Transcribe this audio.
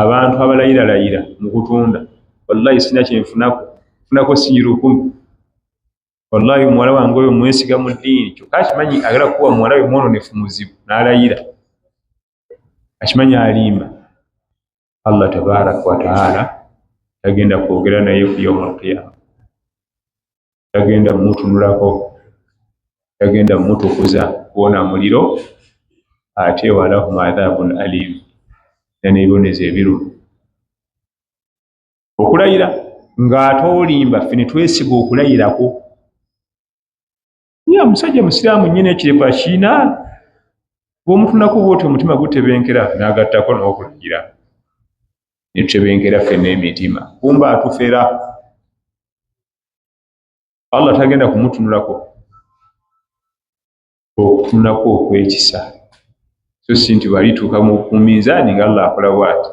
abantu abalayira mu kutunda wallahi sina kyenfunako siirukumi wallahi muwala wange oyo mwesiga mu ddiini kyokka akimanyi agala kuwa muwala we mwononefu muzibu n'alayira akimanyi alimba Allah tabaraka wa taala tagenda kwogera naye ku yawma alqiyama tagenda mumutunulako tagenda mumutukuza kuwona muliro ate walahum adhabun alim n'ebibonezo ebirumu okulayira ng'ate olimba ffe ne twesiga okulayirako ya musajja musiraamu nnyini ekirevu akiina bw'omutunako bw'oti omutima gutebenkera n'agattako n'okulayira ne tutebenkera ffenna emitima kumba atufera Allah tagenda kumutunulako okutunulako okwekisa so si nti bwalituuka mu minzaani nga Allah akola bw'ati